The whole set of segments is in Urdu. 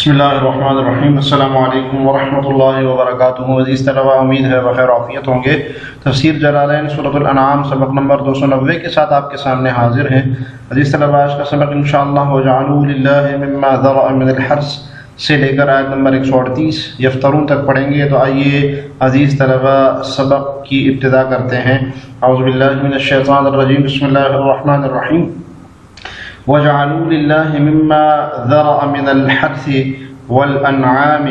بسم اللہ الرحمن الرحیم۔ السلام علیکم ورحمۃ اللہ وبرکاتہ۔ عزیز طلبہ، امید ہے بخیر عافیت ہوں گے۔ تفسیر جلالین سورۃ الانعام سبق نمبر 290 کے ساتھ آپ کے سامنے حاضر ہیں۔ عزیز طلبہ، آج کا سبق انشاءاللہ وَجَعَلُوا لِلَّهِ مِمَّا ذَرَأَ مِنَ الْحَرْثِ سے لے کر آیت نمبر 138 یفترون تک پڑھیں گے۔ تو آئیے عزیز طلبہ سبق کی ابتدا کرتے ہیں۔ اعوذ باللہ من الشیطان الرجیم، بسم اللہ الرحمن الرحیم۔ وَجَعَلُوا لِلَّهِ مِمَّا ذَرَأَ مِنَ الْحَرْثِ وَالْأَنْعَامِ۔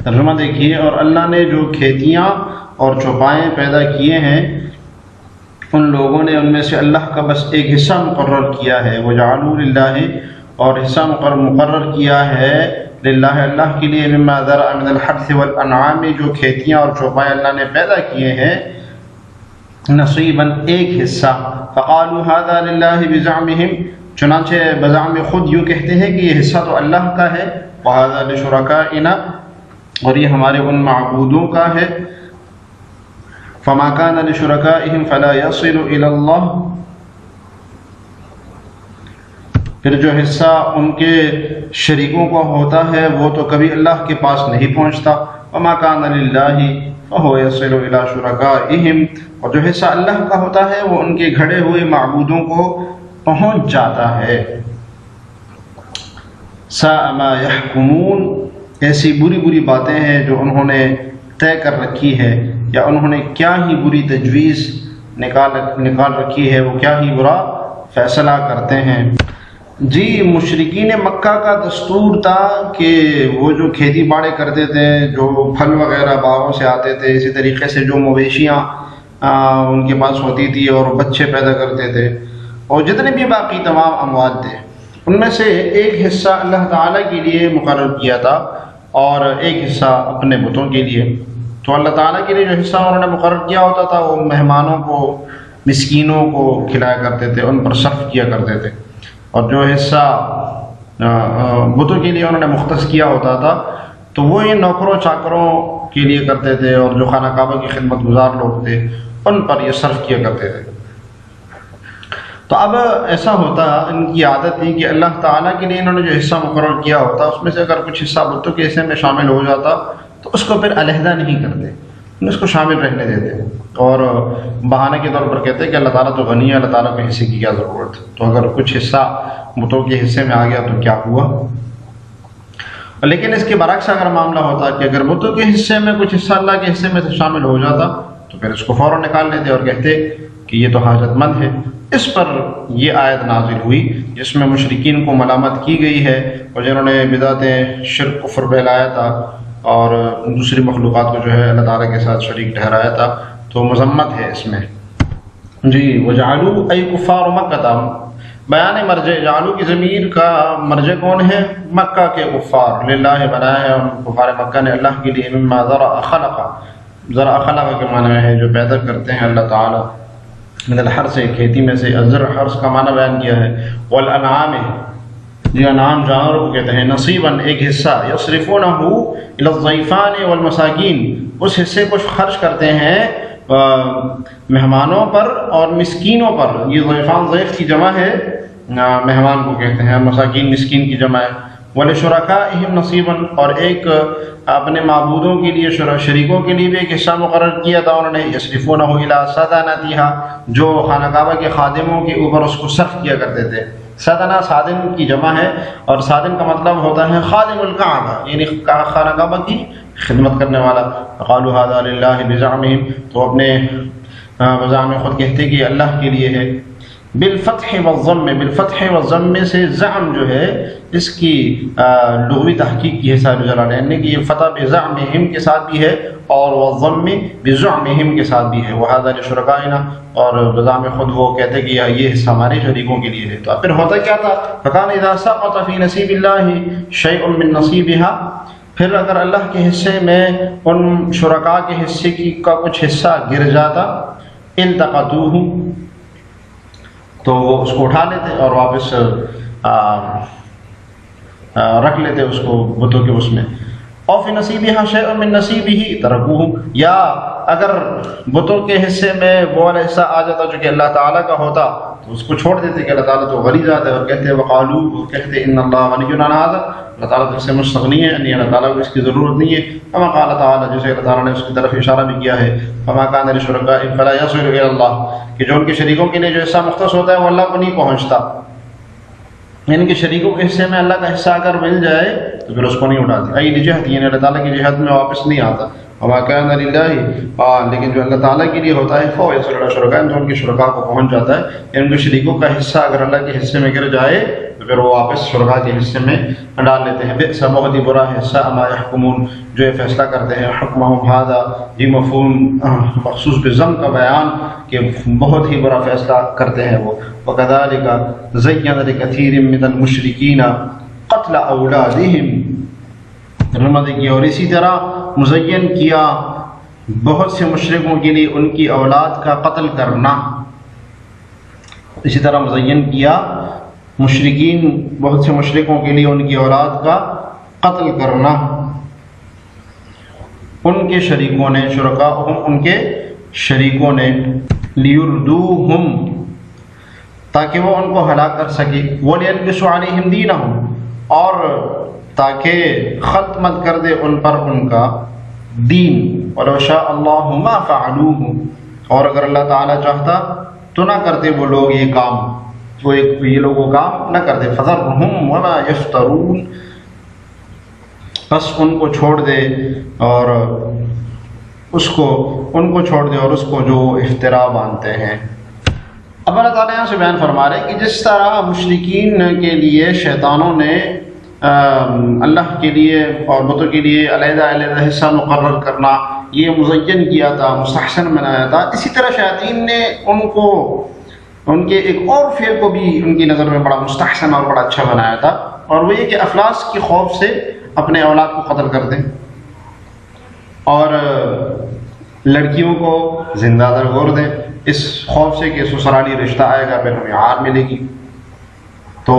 ترجمہ دیکھیے، اور اللہ نے جو کھیتیاں اور چوپائیں پیدا کیے ہیں ان لوگوں نے ان میں سے اللہ کا بس ایک حصہ مقرر کیا ہے۔ وَجَعَلُوا لِلَّهِ، اور حصہ مقرر کیا ہے للہ اللہ کے لیے، مِمَّا ذَرَأَ مِنَ الْحَرْثِ وَالْأَنْعَامِ، جو کھیتیاں اور چوپائیں اللہ نے پیدا کیے ہیں، نصیباً ایک حصہ۔ فقالوا هذا للہ بزعمہم، چنانچہ بزعم خود یوں کہتے ہیں کہ یہ حصہ تو اللہ کا ہے، وهذا لشرکائنا، اور یہ ہمارے ان معبودوں کا ہے۔ فما كان لشرکائہم فلا يصل الى اللہ، پھر جو حصہ ان کے شریکوں کو ہوتا ہے وہ تو کبھی اللہ کے پاس نہیں پہنچتا۔ وما كان للہ فهو يصل الى شرکائہم، اور جو حصہ اللہ کا ہوتا ہے وہ ان کے گھڑے ہوئے معبودوں کو پہنچ جاتا ہے۔ ساء ما يحکمون، ایسی بری بری باتیں ہیں جو انہوں نے طے کر رکھی ہے، یا انہوں نے کیا ہی بری تجویز نکال رکھی ہے، وہ کیا ہی برا فیصلہ کرتے ہیں۔ جی، مشرکین مکہ کا دستور تھا کہ وہ جو کھیتی باڑی کرتے تھے، جو پھل وغیرہ باغوں سے آتے تھے، اسی طریقے سے جو مویشیاں ان کے پاس ہوتی تھی اور بچے پیدا کرتے تھے، اور جتنے بھی باقی تمام اموال تھے، ان میں سے ایک حصہ اللہ تعالیٰ کے لیے مقرر کیا تھا اور ایک حصہ اپنے بتوں کے لیے۔ تو اللہ تعالیٰ کے لیے جو حصہ انہوں نے مقرر کیا ہوتا تھا وہ مہمانوں کو، مسکینوں کو کھلایا کرتے تھے، ان پر صرف کیا کرتے تھے، اور جو حصہ بتوں کے لیے انہوں نے مختص کیا ہوتا تھا تو وہ یہ نوکروں چاکروں کے لیے کرتے تھے، اور جو خانہ کعبہ کی خدمت گزار لوگ تھے ان پر یہ صرف کیا کرتے تھے۔ تو اب ایسا ہوتا، ان کی عادت تھی کہ اللہ تعالیٰ کے لیے انہوں نے جو حصہ مقرر کیا ہوتا اس میں سے اگر کچھ حصہ بتوں کے حصے میں شامل ہو جاتا تو اس کو پھر علیحدہ نہیں کرتے، اس کو شامل رہنے دیتے، اور بہانے کے طور پر کہتے کہ اللہ تعالیٰ تو غنی ہے، اللہ تعالیٰ کو حصے کی کیا ضرورت، تو اگر کچھ حصہ بتوں کے حصے میں آ گیا تو کیا ہوا۔ لیکن اس کے برعکس اگر معاملہ ہوتا کہ اگر بتوں کے حصے میں کچھ حصہ اللہ کے حصے میں سے شامل ہو جاتا تو پھر اس کو فوراً نکال لیتے اور کہتے کہ یہ تو حاجت مند ہے۔ اس پر یہ آیت نازل ہوئی جس میں مشرکین کو ملامت کی گئی ہے، اور جنہوں نے بدعتیں، شرک، کفر پھیلایا تھا اور دوسری مخلوقات کو جو ہے اللہ تعالیٰ کے ساتھ شریک ٹھہرایا تھا، تو مذمت ہے اس میں۔ جی، وجعلوا ای کفار مکہ، بیان مرجع، جعلوا کی ضمیر کا مرجع کون ہے؟ مکہ کے کفار، للہ بنایا ہے کفار مکہ نے اللہ کے لیے، مما ذرأ خلق، ذرأ خلق کے معنی ہے جو پیدا کرتے ہیں اللہ تعالیٰ، من الحرث، کھیتی میں سے، الزرع حرث کا معنی بیان کیا ہے، والانعام، جو انعام جانوروں کو کہتے ہیں، نصیباً ایک حصہ، یصرفونہ الی الضیفان والمساکین، اس حصے کو خرچ کرتے ہیں مہمانوں پر اور مسکینوں پر۔ یہ ضیفان ضیف کی جمع ہے، مہمان کو کہتے ہیں، مساکین مسکین کی جمع ہے۔ وَلِشُرَكَائِهِمْ نَصِيبًا، اور ایک اپنے معبودوں کے لیے، شریکوں کے لیے بھی ایک حصہ مقرر کیا تھا انہوں نے، يَصْرِفُونَهُ إِلَىٰ سَدَنَتِهَا، جو خانہ کعبہ کے خادموں کے اوپر اس کو صرف کیا کرتے تھے۔ سدنہ سادن کی جمع ہے، اور سادن کا مطلب ہوتا ہے خادم الکعبہ، یعنی خانہ کعبہ کی خدمت کرنے والا۔ قالوا هذا للہ بزعمہم، تو اپنے بزعم خود کہتے کہ اللہ کے لیے ہے۔ بالفتح والضم، بالفتح والضم سے زعم جو ہے اس کی لغوی تحقیق کی ہے صاحب جلالین نے کہ یہ فتح بزعمہم کے ساتھ بھی ہے اور والضم بزعمہم کے ساتھ بھی ہے۔ وہذا لشرکائنا، اور بزعم خود وہ کہتے کہ یہ حصہ ہمارے شریکوں کے لیے ہے۔ تو پھر ہوتا کیا تھا؟ فکان اذا سقط فی نصیب اللہ شیء من نصیبها، پھر اگر اللہ کے حصے میں ان شرکاء کے حصے کا کچھ حصہ گر جاتا، التقطوہ، تو وہ اس کو اٹھا لیتے اور واپس رکھ لیتے اس کو بتوں کے اس میں۔ اور فی نصیبہا شیء من نصیبہ ترکوہ، یا اگر بتوں کے حصے میں وہ والا حصہ آ جاتا جو کہ اللہ تعالیٰ کا ہوتا تو اس کو چھوڑ دیتے کہ اللہ تعالیٰ تو غنی ذات ہے، اور کہتے وقالو، وہ کہتے ان اللہ غنی عن ھذا، اللہ تعالیٰ تو اس سے مستغنی ہے، یعنی اللہ تعالیٰ کو اس کی ضرورت نہیں ہے. فما قال تعالیٰ، جیسے اللہ تعالیٰ نے اس کی طرف اشارہ بھی کیا ہے، فما کان لشرکائہم فلا یصل الی اللہ، کہ جو ان کے شریکوں کے لیے جو حصہ مختص ہوتا ہے وہ اللہ کو نہیں پہنچتا. یعنی کہ شریکوں کے حصے میں اللہ کا حصہ اگر مل جائے تو پھر اس کو نہیں اٹھاتے. ای لجہت، یعنی اللہ تعالیٰ کی جہت میں واپس نہیں آتا. وما کان للہ، لیکن جو اللہ تعالیٰ کے لیے ہوتا ہے فهو یصل الی شرکائہم، جو ان کے شرکاء کو پہنچ جاتا ہے. یعنی ان کے شریکوں کا حصہ اگر اللہ کے حصے میں گر جائے تو پھر وہ واپس شرکاء کے حصے میں ڈال لیتے ہیں. بئس، بہت ہی برا ہے، ساء ما یحکمون، جو یہ فیصلہ کرتے ہیں. حکمہم ھذا، یہ مفہوم مخصوص بضم کا بیان کہ بہت ہی برا فیصلہ کرتے ہیں وہ. وکذالک زین لکثیر من المشرکین قتل اولادہم، اور اسی طرح مزین کیا بہت سے مشرکوں کے لیے ان کی اولاد کا قتل کرنا. اسی طرح مزین کیا مشرکین، بہت سے مشرکوں کے لیے ان کی اولاد کا قتل کرنا. ان کے شریکوں نے، شرکاءہم، ان کے شریکوں نے، لیردوہم، تاکہ وہ ان کو ہلاک کر سکے، ولیلبسوا علیہم دینہم، اور تاکہ ختم کر دے ان پر ان کا دین. وَلَوْ شَاءَ اللَّهُ مَا فَعَلُوهُ، اور اگر اللہ تعالیٰ چاہتا تو نہ کرتے وہ لوگ یہ کام، یہ لوگ وہ کام نہ کرتے. فَذَرْهُمْ وَمَا يَفْتَرُونَ، بس ان کو چھوڑ دے اور اس کو چھوڑ دے اور اس کو جو افترا باندھتے ہیں. اب اللہ تعالیٰ یہاں سے بیان فرما رہے کہ جس طرح مشرکین کے لیے شیطانوں نے اللہ کے لیے اور بتوں کے لیے علیحدہ علیحدہ حصہ مقرر کرنا یہ مزین کیا تھا، مستحسن بنایا تھا، اسی طرح شیاطین نے ان کے ایک اور فعل کو بھی ان کی نظر میں بڑا مستحسن اور بڑا اچھا بنایا تھا، اور وہ یہ کہ افلاس کے خوف سے اپنے اولاد کو قتل کر دیں اور لڑکیوں کو زندہ درگور دیں، اس خوف سے کہ سسرالی رشتہ آئے گا پھر ہمیں عار ملے گی. تو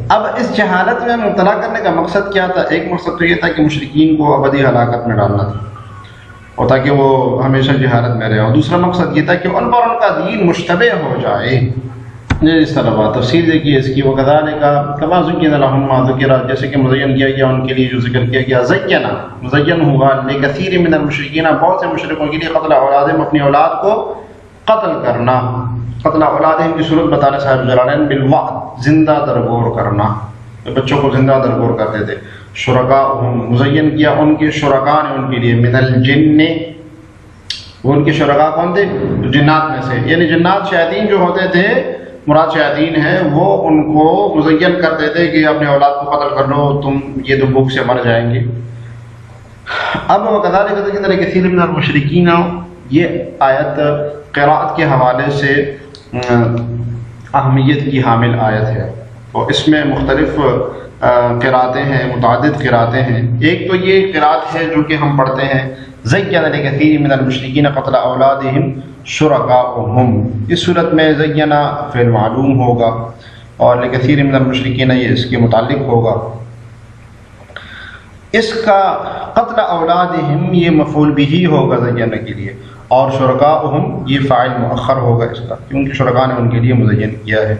اب اس جہالت میں مبتلا کرنے کا مقصد کیا تھا؟ ایک مقصد تو یہ تھا کہ مشرکین کو ابدی ہلاکت میں ڈالنا تھا اور تاکہ وہ ہمیشہ جہالت میں رہے، اور دوسرا مقصد یہ تھا کہ ان پر ان کا دین مشتبہ ہو جائے. اس طرح بات تفصیل دیکھیے اس کی. وَكَذَلِكَ كَمَا زُيِّنَ لَهُم مَا ذُكِرَ، جیسے کہ مزین کیا گیا ان کے لیے جو ذکر کیا گیا. زینا، مزین ہوا لِكَثِيرٍ مِّنَ الْمُشْرِكِينَ، بہت سے مشرکوں کے لیے قتل اولادہم، اپنی اولاد کو قتل کرنا. قتل اولادہم کی صورت بتانے صاحب جلالین بالوعد، زندہ درگور کرنا، بچوں کو زندہ درگور کر دیتے. شرکاءہم، مزین کیا ان کے شرکاء نے ان کے لیے، من الجن، وہ ان کے شرکاء کون تھے؟ جنات میں سے، یعنی جنات شیاطین جو ہوتے تھے، مراد شیاطین ہیں، وہ ان کو مزین کرتے تھے کہ اپنے اولاد کو قتل کر لو، تم یہ تو بھوک سے مر جائیں گے. اب وَكَذَلِكَ زُيِّنَ لِكَثِيرٍ مِّنَ الْمُشْرِكِينَ، یہ آیت قراءت کے حوالے سے اہمیت کی حامل آیت ہے، اور اس میں مختلف قراءتیں ہیں، متعدد قراءتیں ہیں. ایک تو یہ قراءت ہے جو کہ ہم پڑھتے ہیں زَيَّنَ لِكَثِيرٍ مِّنَ الْمُشْرِكِينَ قَتْلَ أَوْلَادِهِمْ شُرَكَاؤُهُمْ، اس صورت میں زَيَّنَ فعل معلوم ہوگا اور لِكَثِيرٍ مِّنَ الْمُشْرِكِينَ یہ اس کے متعلق ہوگا. اس کا قتل اولادہم یہ مفعول بھی ہوگا زَيَّنَ کے لیے، اور شرکاؤہم یہ فاعل مؤخر ہوگا اس کا، کیونکہ شرکاء نے ان کے لیے مزین کیا ہے.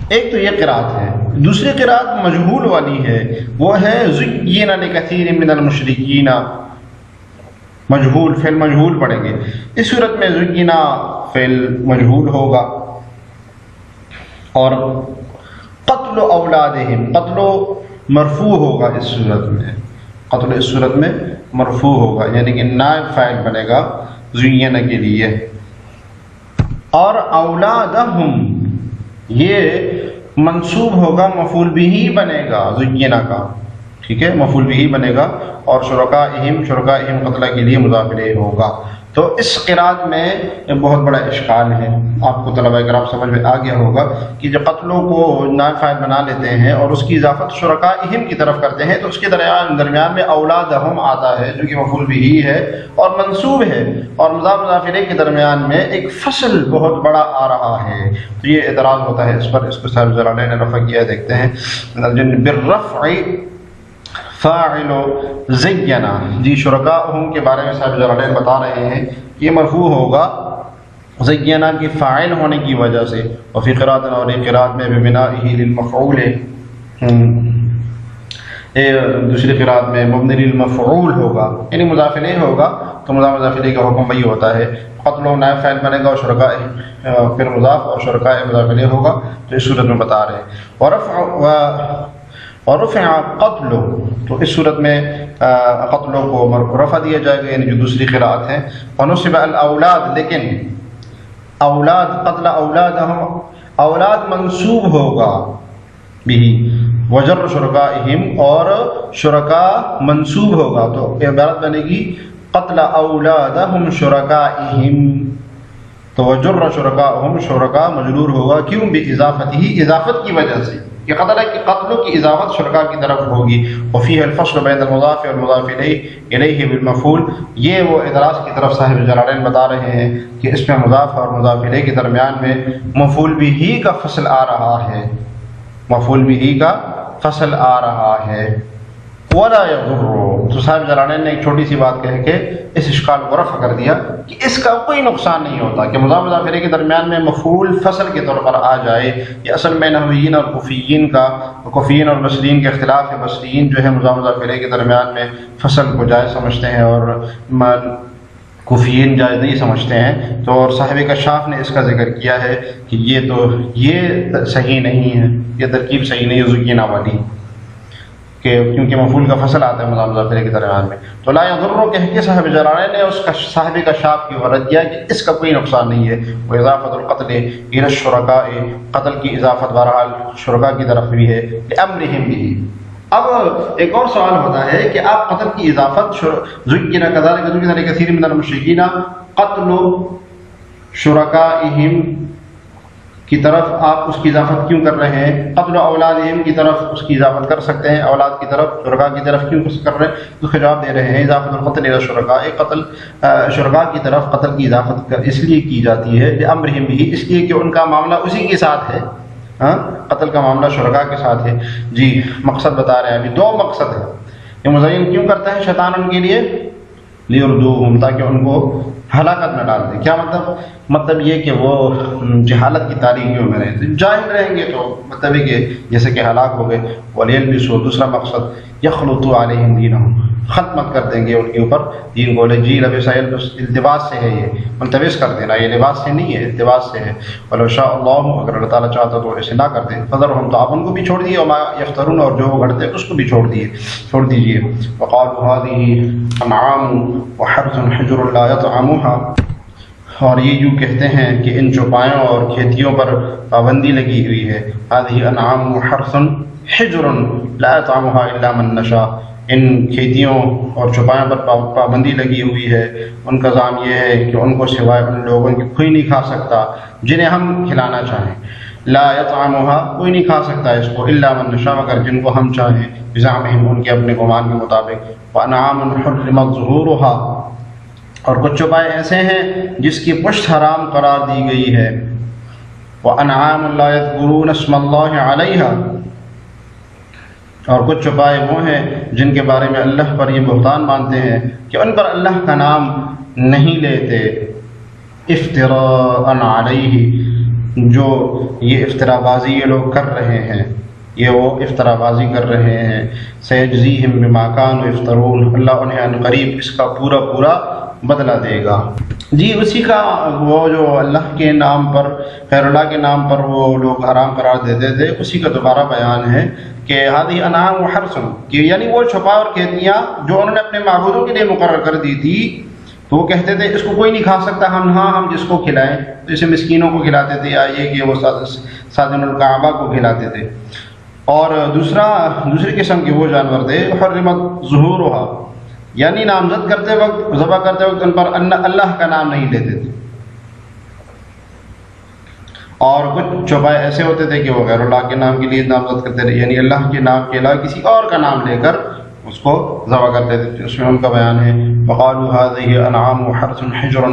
ایک تو یہ قراءت ہے. دوسری قراءت مجہول والی ہے، وہ ہے زُيِّنَ لِكَثِيرٍ مِّنَ الْمُشْرِكِينَ، مجہول، فعل مجہول پڑھیں گے. اس صورت میں زُيِّنَ فعل مجہول ہوگا، اور قتل اولادہم، قتل مرفوع ہوگا اس صورت میں، قتل اس صورت میں مرفوع ہوگا، یعنی کہ نائب فاعل بنے گا زُيِّنَ کے لیے. اور اولادہم یہ منصوب ہوگا، مفعول بھی بنے گا زُيِّنَ کا، ٹھیک ہے، مفعول بھی بنے گا، اور شرکائہم قتلہ کے لیے مضاف الیہ ہوگا. تو اس قراءت میں بہت بڑا اشکال ہے، آپ کو طلبہ کرام سمجھ میں آ گیا ہوگا کہ جو قتلوں کو نائب فاعل بنا لیتے ہیں اور اس کی اضافت شرکائہم کی طرف کرتے ہیں، تو اس کے درمیان میں اولادہم آتا ہے جو کہ مفعول بھی ہے اور منصوب ہے، اور مضاف الیہ کے درمیان میں ایک فصل بہت بڑا آ رہا ہے. تو یہ اعتراض ہوتا ہے اس پر، اس کو صاحب جلالین نے رفع کیا. دیکھتے ہیں بالرفع فاعل زینا، جی شرکاءہم کے بارے میں صاحب جلالین بتا رہے ہیں یہ مرفوع ہوگا زینا کے فاعل ہونے کی وجہ سے، وفی قراءۃ اور ایک قراءت میں ببنائہ للمفعول، دوسری قراءت میں مبنی للمفعول ہوگا، یعنی مضاف الیہ ہوگا تو مضاف الیہ کا حکم وہی ہوتا ہے، قتل و نائب فاعل بنے گا اور شرکاء پھر مضاف اور شرکاء مضاف الیہ ہوگا، تو اس صورت میں بتا رہے ہیں ورفع قتل، تو اس صورت میں قتل کو رفع دیا جائے گا، یعنی جو دوسری قراءت ہے، ونصب الاولاد، لیکن اولاد قتل اولاد منصوب ہوگا بھی، وجر شرکائہم اور شرکاء منصوب ہوگا، تو عبارت بنے گی قتل اولادہم شرکائہم، تو وجر شرکائہم شرکاء مجرور ہوگا، کیوں؟ باضافتہ، اضافت کی وجہ سے، کہ قتل کی اضافت شرکاء کی طرف ہوگی، وفیہ الفصل بین المضاف والمضاف الیہ بالمفعول، یہ وہ ادراج کی طرف صاحب جلالین بتا رہے ہیں کہ اس میں مضاف اور مضاف الیہ کے درمیان میں مفعول بہ کا فصل آ رہا ہے، مفعول بہ کا فصل آ رہا ہے، ولا یضر، تو صاحب جلالین نے ایک چھوٹی سی بات کہہ کے اس اشکال کو رفع کر دیا کہ اس کا کوئی نقصان نہیں ہوتا کہ مضاف مضاف الیہ کے درمیان میں مفعول فصل کے طور پر آ جائے، یہ اصل میں نحویین اور کوفیین اور بصریین کے اختلاف ہے، بصریین جو ہے مضاف مضاف الیہ کے درمیان میں فصل کو جائز سمجھتے ہیں اور کوفیین جائز نہیں سمجھتے ہیں، تو اور صاحب کشاف نے اس کا ذکر کیا ہے کہ یہ صحیح نہیں ہے، یہ ترکیب صحیح نہیں ہے زکینہ والی، کہ کیونکہ مفعول کا فصل آتا ہے مضاف مضاف الیہ کے درمیان میں، تو لا یضر کہہ کے صاحب جلالین نے اس کا صاحب کشاف کی غرض کیا کہ اس کا کوئی نقصان نہیں ہے، وہ اضافت القتل الی الشرکاء، قتل کی اضافت بہرحال شرکاء کی طرف بھی ہے، لامرہم بہ۔ اب ایک اور سوال ہوتا ہے کہ آپ قتل کی اضافت ذکر کذالک ذکر کثیر من المشرکین قتل شرکائہم کی طرف آپ اس کی اضافت کیوں کر رہے ہیں؟ قتل اولادہم کی طرف اس کی اضافت کر سکتے ہیں، اولاد کی طرف، شرکاء کی طرف کیوں کر رہے ہیں؟ اس کا جواب دے رہے ہیں اضافت القتل الی الشرکاء، قتل شرکاء کی طرف قتل کی اضافت اس لیے کی جاتی ہے لامرہم بہ، اس لیے کہ ان کا معاملہ اسی کے ساتھ ہے، قتل کا معاملہ شرکاء کے ساتھ ہے۔ جی مقصد بتا رہے ہیں، ابھی دو مقصد ہے، یہ مزین کیوں کرتا ہے شیطان ان کے لیے؟ لیردوہم، تاکہ ان کو ہلاکت میں ڈال دے۔ کیا مطلب یہ کہ وہ جہالت کی تاریکیوں میں رہیں، جاہل رہیں گے تو مطلب ہے کہ جیسے کہ ہلاک ہو گئے، ولیلبسوا، دوسرا مقصد یخلطوا علیہم دینہم، ختم کر دیں گے ان کے اوپر دین کو، جی لبس یلبس، التباس سے ہے، یہ ملتبس کر دینا، یہ لباس سے نہیں ہے، التباس سے ہے۔ ولو شاء اللہ، اگر اللہ تعالیٰ چاہتا تو ایسے نہ کرتے، فذرہم، تو آپ ان کو بھی چھوڑ دیے، وما یفترون، اور جو وہ گھڑتے اس کو بھی چھوڑ دیجیے۔ وقالوا هذه انعام وحرث حجر لا يطعمها، اور یہ یوں کہتے ہیں کہ ان چوپایوں اور کھیتیوں پر پابندی لگی ہوئی ہے، هذه انعام وحرث حجر لا يطعمها الا من نشاء، ان کھیتیوں اور چوپایوں پر پابندی لگی ہوئی ہے، ان کا نظام یہ ہے کہ ان کو سوائے ان لوگوں کے کوئی نہیں کھا سکتا جنہیں ہم کھلانا چاہیں، لا يطعمها، کوئی نہیں کھا سکتا اس کو، الا من نشاء، مگر جن کو ہم چاہیں، بزعمہم، ان کے اپنے گمان کے مطابق، وانعام حرمت ظہورها، اور کچھ چوپائے ایسے ہیں جس کی پشت حرام قرار دی گئی ہے، وانعام لا یذکرون اسم اللہ علیہا، اور کچھ چوپائے وہ ہیں جن کے بارے میں اللہ پر یہ بہتان مانتے ہیں کہ ان پر اللہ کا نام نہیں لیتے، افتراء علیہ، جو یہ افتراء بازی یہ لوگ کر رہے ہیں، یہ وہ افتراء بازی کر رہے ہیں، سیجزیہم بما کانوا یفترون، اللہ انہیں ان قریب اس کا پورا بدلہ دے گا۔ جی اسی کا وہ جو اللہ کے نام پر، غیر اللہ کے نام پر وہ لوگ حرام قرار دیتے تھے، اسی کا دوبارہ بیان ہے کہ ہذہ انعام وحرث، کہ یعنی وہ چھپا اور کھیتیاں جو انہوں نے اپنے معبودوں کے لیے مقرر کر دی تھی، تو وہ کہتے تھے اس کو کوئی نہیں کھا سکتا، ہم جس کو کھلائیں، تو اسے مسکینوں کو کھلاتے تھے، یا یہ کہ وہ سادن الکعبہ کو کھلاتے تھے۔ اور دوسری قسم کے وہ جانور تھے حرمت ظہورها، یعنی نامزد کرتے وقت، ذبح کرتے وقت ان پر اللہ کا نام نہیں لیتے تھے۔ اور کچھ چوپائے ایسے ہوتے تھے کہ وہ غیر اللہ کے نام کے لیے نامزد کرتے تھے، یعنی اللہ کے نام کے علاوہ کسی اور کا نام لے کر اس کو ذبح کرتے تھے، اس میں ان کا بیان ہے۔ وقالوا هذه انعام وحرث حجر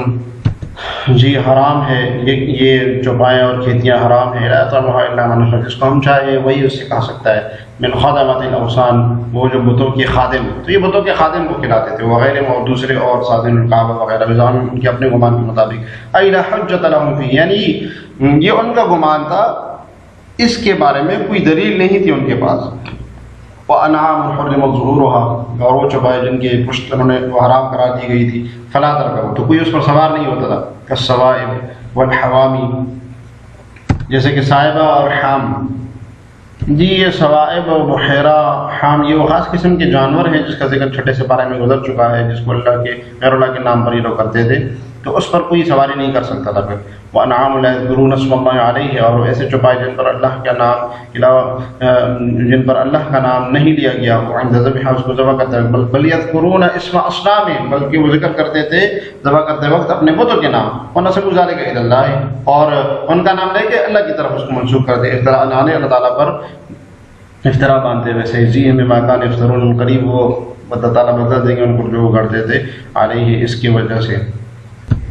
جی حرام ہے یہ چوپائیں اور کھیتیاں حرام ہیں، لا يطعمها الا من نشاء، جس کو ہم چاہے وہی اس سے کھا سکتا ہے۔ من خدمات الاوثان، وہ جو بتوں کے خادم، تو یہ بتوں کے خادم کو کھلاتے تھے وغیرہ، اور دوسرے اور سازن الکعبہ وغیرہ بزعم ان کے اپنے گمان کے مطابق، ائی لا حجۃ لهم فی، یعنی یہ ان کا گمان تھا، اس کے بارے میں کوئی دلیل نہیں تھی ان کے پاس۔ وانعام حرم ظهورها، اور وہ چوپائے جن کے پشت انہوں نے وہ حرام قرار دی گئی تھی، فلا ترکبوا، تو کوئی اس پر سوار نہیں ہوتا تھا، کالصوائب والحوامی، جیسے کہ صائبہ اور حام۔ جی یہ صوائب و بحیرہ حام یہ وہ خاص قسم کے جانور ہیں جس کا ذکر چھٹے سے پارے میں گزر چکا ہے، جس کو اللہ کے غیر اللہ کے نام پر یہ لوگ کرتے تھے، تو اس پر کوئی سواری نہیں کر سکتا تھا پھر۔ وانعام لا یذکرون اسم اللہ علیہ، اور ایسے چوپائے جن پر اللہ کا نام جن پر اللہ کا نام نہیں لیا گیا، عند ذبح، اس کو ذبح کرتے وقت، بل یذکرون اسم اصنام، بلکہ وہ ذکر کرتے تھے ذبح کرتے وقت اپنے بتوں کے نام، ونسبوا ذلک الی اللہ، اور ان کا نام لے کے اللہ کی طرف اس کو منسوب کرتے، افتراء اللہ تعالیٰ پر افتراء باندھتے ہوئے، سیجزیہم بما کانوا یفترون، قریب وہ اللہ تعالیٰ بدل دیں گے ان کو جو وہ کرتے تھے، علیہ، اس کی وجہ سے۔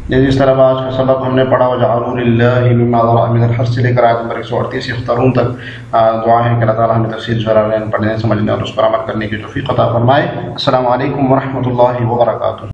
جس طرح آج کا سبق ہم نے پڑھا، وجعلوا للہ مما ذرأ من الحرث سے لے کر آیت نمبر 138 یفترون تک، دعا ہے کہ اللہ تعالیٰ ہمیں تفسیر شرح پڑھنے سمجھنے اور اس پر عمل کرنے کی توفیق عطا فرمائے۔ السلام علیکم ورحمۃ اللہ وبرکاتہ۔